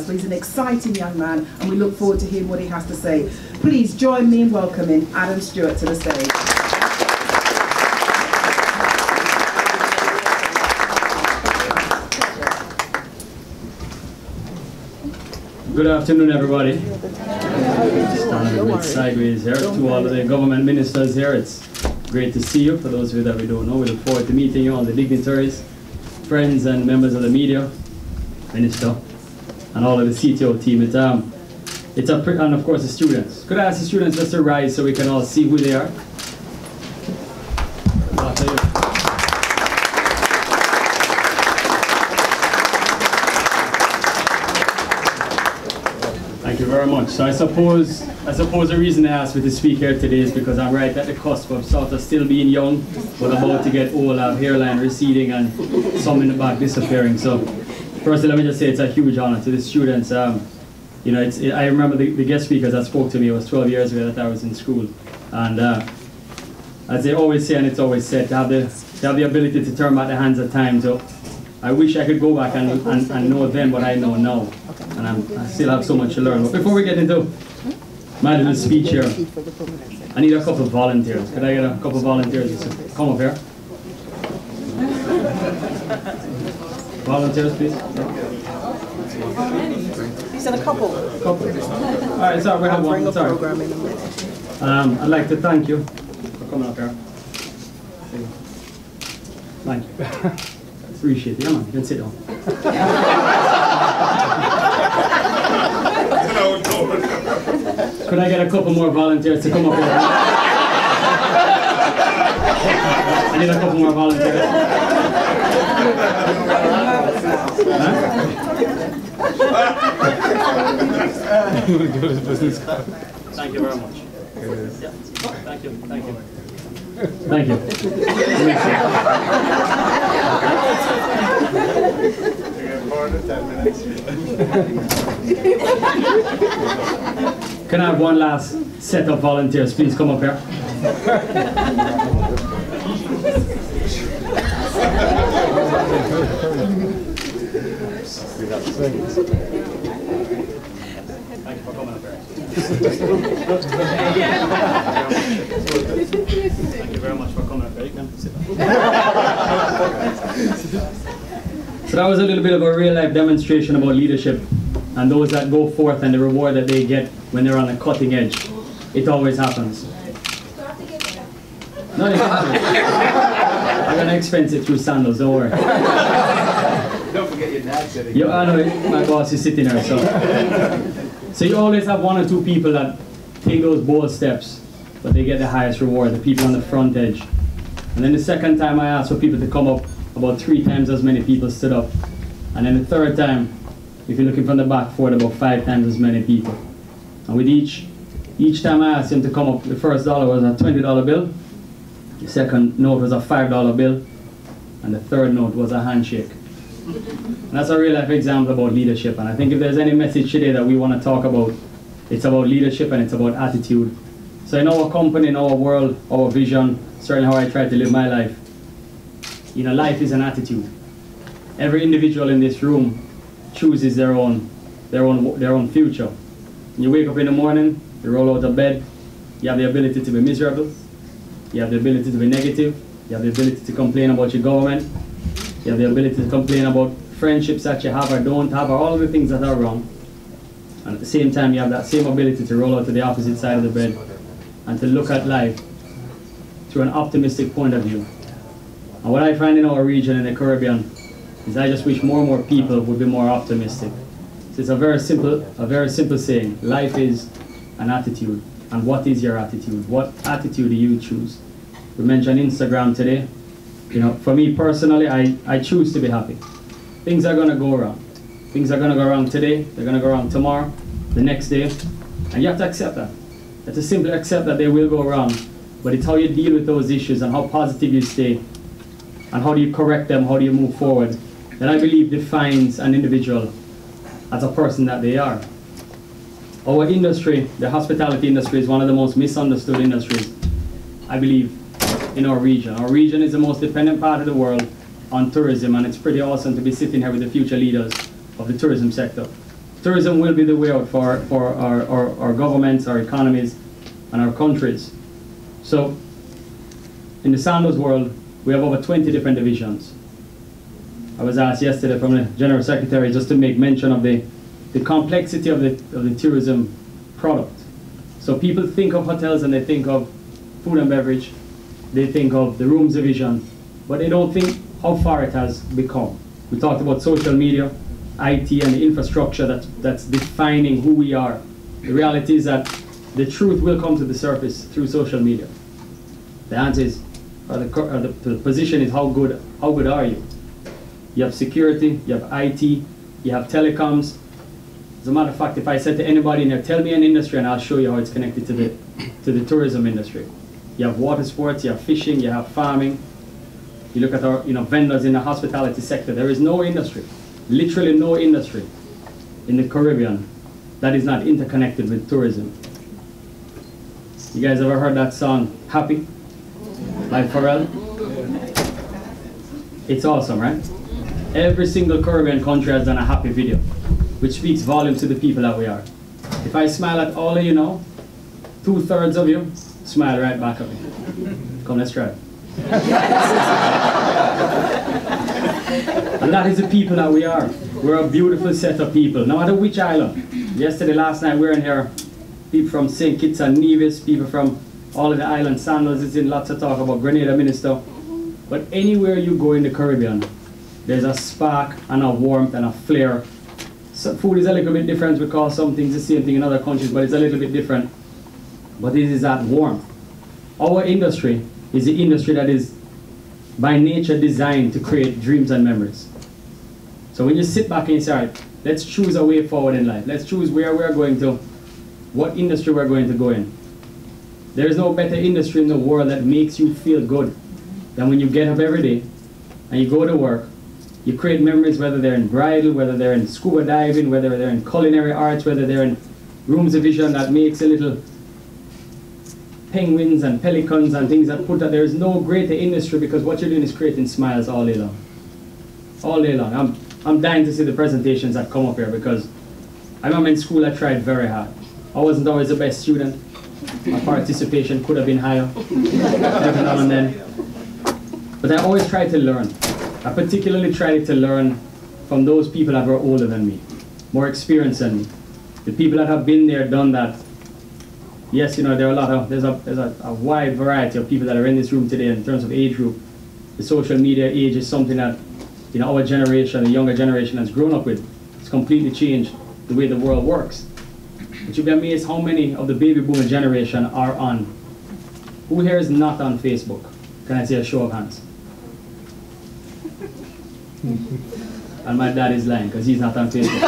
But he's an exciting young man, and we look forward to hearing what he has to say. Please join me in welcoming Adam Stewart to the stage. Good afternoon, everybody. Stand a bit sideways here to all of the government ministers here. It's great to see you. For those of you that we don't know, we look forward to meeting you, all the dignitaries, friends and members of the media, minister, and all of the CTO team. And of course the students. Could I ask the students just to rise so we can all see who they are? Thank you very much. So I suppose the reason I asked me to speak here today is because I'm right at the cusp of sort of still being young, but about to get old, I have hairline receding and some in the back disappearing. So firstly, let me just say it's a huge honor to the students. You know, I remember the guest speakers that spoke to me. It was 12 years ago that I was in school, and as they always say, and it's always said, to have the ability to turn back the hands of time. So I wish I could go back and know then what I know now, and I still have so much to learn. But before we get into my little speech here, I need a couple of volunteers. Could I get a couple of volunteers to come up here? Volunteers, please. You said a couple. Couple. All right, sorry, we have one. Sorry. I'd like to thank you for coming up here. Thank you. Appreciate it. Come on, you can sit down. Could I get a couple more volunteers to come up here? I need a couple more volunteers. Thank you very much. Yeah. Thank you. Thank you. Thank you. Can I have one last set of volunteers? Please come up here. Thank you for coming up here. Thank you very much for coming up here. You can sit down. So that was a little bit of a real-life demonstration about leadership and those that go forth and the reward that they get when they're on the cutting edge. It always happens. No, I'm going to expense it through Sandals, don't worry. Don't forget your dad sitting. Yeah, I know, my boss is sitting there. So you always have one or two people that take those bold steps, but they get the highest reward, the people on the front edge. And then the second time I asked for people to come up, about 3 times as many people stood up. And then the third time, if you're looking from the back forward, about 5 times as many people. And with each time I asked him to come up, the first dollar was a $20 bill, the second note was a $5 bill, and the third note was a handshake. And that's a real life example about leadership. And I think if there's any message today that we want to talk about, it's about leadership and it's about attitude. So in our company, in our world, our vision, certainly how I try to live my life, you know, life is an attitude. Every individual in this room chooses their own future. You wake up in the morning, you roll out of bed, you have the ability to be miserable, you have the ability to be negative, you have the ability to complain about your government, you have the ability to complain about friendships that you have or don't have, or all of the things that are wrong. And at the same time, you have that same ability to roll out to the opposite side of the bed and to look at life through an optimistic point of view. And what I find in our region in the Caribbean is I just wish more and more people would be more optimistic. So it's a very simple saying. Life is an attitude. And what is your attitude? What attitude do you choose? We mentioned Instagram today. You know, for me personally, I choose to be happy. Things are gonna go wrong. Things are gonna go wrong today, they're gonna go wrong tomorrow, the next day. And you have to accept that. You have to simply accept that they will go wrong. But it's how you deal with those issues and how positive you stay. And how do you correct them, how do you move forward, that I believe defines an individual as a person that they are. Our industry, the hospitality industry, is one of the most misunderstood industries, I believe, in our region. Our region is the most dependent part of the world on tourism, and it's pretty awesome to be sitting here with the future leaders of the tourism sector. tourism will be the way out for our governments, our economies, and our countries. So, in the Sandals world, we have over 20 different divisions. I was asked yesterday from the General Secretary just to make mention of the complexity of the tourism product. So people think of hotels and they think of food and beverage, they think of the rooms division, but they don't think how far it has become. We talked about social media, IT, and the infrastructure that's defining who we are. The reality is that the truth will come to the surface through social media. The answer is, the position is how good are you? You have security, you have IT, you have telecoms. As a matter of fact, if I said to anybody in here, tell me an industry and I'll show you how it's connected to the tourism industry. You have water sports, you have fishing, you have farming. You look at our vendors in the hospitality sector. There is no industry, literally no industry in the Caribbean that is not interconnected with tourism. You guys ever heard that song, Happy? By Pharrell? It's awesome, right? Every single Caribbean country has done a happy video, which speaks volumes to the people that we are. If I smile at all of you now, 2/3 of you smile right back at me. Come, let's try it. And that is the people that we are. We're a beautiful set of people, no matter which island. Yesterday, last night, we were in here, people from St. Kitts and Nevis, people from all of the islands. Sandals is in, lots of talk about Grenada Minister. But anywhere you go in the Caribbean, there's a spark and a warmth and a flair. So food is a little bit different because some things the same thing in other countries, but it's a little bit different. But this is that warmth. Our industry is the industry that is by nature designed to create dreams and memories. So when you sit back and you say, all right, let's choose a way forward in life. Let's choose where we're going to, what industry we're going to go in. There is no better industry in the world that makes you feel good than when you get up every day and you go to work. You create memories, whether they're in bridal, whether they're in scuba diving, whether they're in culinary arts, whether they're in rooms division that makes a little penguins and pelicans and things that put that. There is no greater industry because what you're doing is creating smiles all day long. All day long. I'm dying to see the presentations that come up here because I remember in school I tried very hard. I wasn't always the best student. My participation could have been higher every now and then. But I always tried to learn. I particularly tried to learn from those people that were older than me, more experienced than me. The people that have been there, done that. Yes, there are there's a wide variety of people that are in this room today in terms of age group. The social media age is something that our generation, the younger generation has grown up with. It's completely changed the way the world works. But you'll be amazed how many of the baby boomer generation are on. Who here is not on Facebook? Can I see a show of hands? And my dad is lying because he's not on Facebook.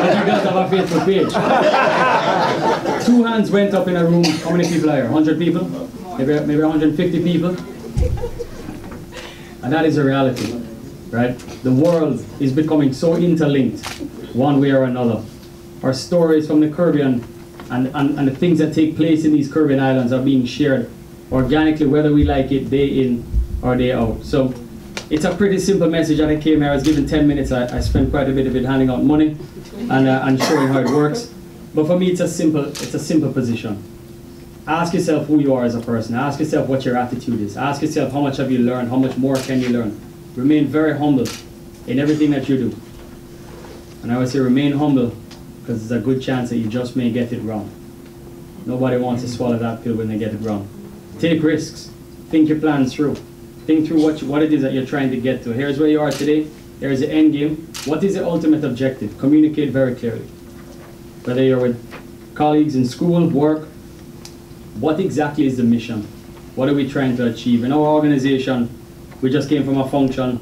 But you guys have a Facebook page. 2 hands went up in a room. How many people are here? 100 people? Maybe 150 people? And that is a reality, right? The world is becoming so interlinked, one way or another. Our stories from the Caribbean and the things that take place in these Caribbean islands are being shared organically, whether we like it day in or day out. So it's a pretty simple message that I came here. I was given 10 minutes. I spent quite a bit of it handing out money and showing how it works. But for me, it's a simple position. Ask yourself who you are as a person. Ask yourself what your attitude is. Ask yourself how much have you learned, how much more can you learn. Remain very humble in everything that you do. And I would say remain humble because there's a good chance that you just may get it wrong. Nobody wants to swallow that pill when they get it wrong. Take risks. Think your plans through. Think through what it is that you're trying to get to. Here's where you are today. Here's the end game. What is the ultimate objective? Communicate very clearly. Whether you're with colleagues in school, work, what exactly is the mission? What are we trying to achieve? In our organization, we just came from a function.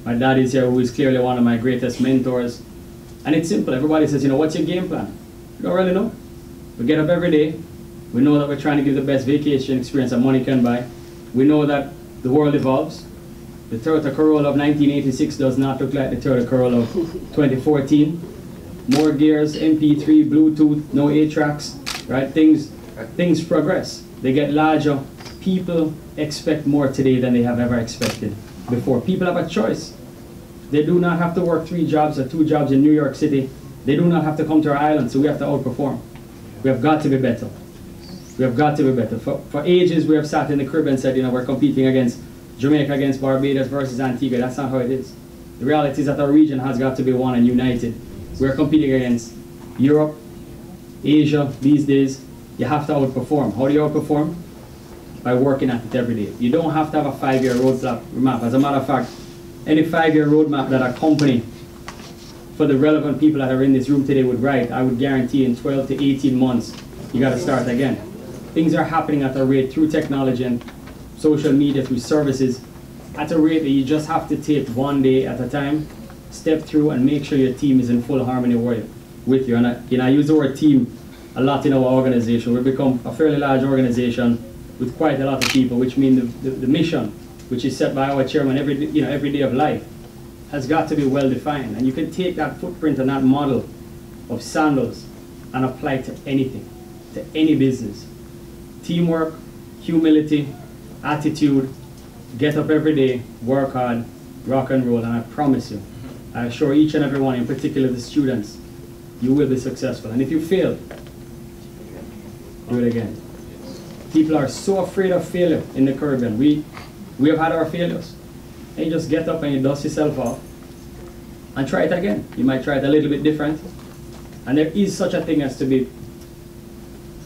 My dad is here, who is clearly one of my greatest mentors. And it's simple. Everybody says, what's your game plan? You don't really know. We get up every day. We know that we're trying to give the best vacation experience that money can buy. We know that the world evolves. The Toyota Corolla of 1986 does not look like the Toyota Corolla of 2014. More gears, MP3, Bluetooth, no 8-tracks, right? Things progress. They get larger. People expect more today than they have ever expected before. People have a choice. They do not have to work 3 jobs or 2 jobs in New York City. They do not have to come to our island, so we have to outperform. We have got to be better. We have got to be better. For ages, we have sat in the crib and said, you know, we're competing against Jamaica, against Barbados versus Antigua. That's not how it is. The reality is that our region has got to be one and united. We're competing against Europe, Asia these days. You have to outperform. How do you outperform? By working at it every day. You don't have to have a 5-year roadmap. As a matter of fact, any 5-year roadmap that a company, for the relevant people that are in this room today, would write, I would guarantee in 12 to 18 months, you got to start again. Things are happening at a rate through technology and social media, through services, at a rate that you just have to take one day at a time, step through and make sure your team is in full harmony with you. And I use the word team a lot in our organization. We've become a fairly large organization with quite a lot of people, which means the mission, which is set by our chairman every day of life, has got to be well defined. And you can take that footprint and that model of Sandals and apply it to anything, to any business. Teamwork, humility, attitude, get up every day, work hard, rock and roll, and I promise you, I assure each and every one, in particular the students, you will be successful. And if you fail, do it again. People are so afraid of failure in the Caribbean. We have had our failures. And you just get up and you dust yourself off and try it again. You might try it a little bit different. And there is such a thing as to be,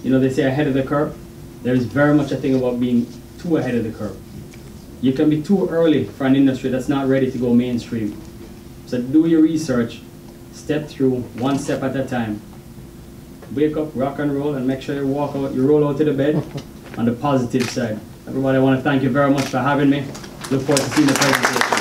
they say ahead of the curve. There is very much a thing about being too ahead of the curve. You can be too early for an industry that's not ready to go mainstream. So do your research, step through, one step at a time. Wake up, rock and roll, and make sure you roll out to the bed on the positive side. Everybody, I want to thank you very much for having me. Look forward to seeing the presentation.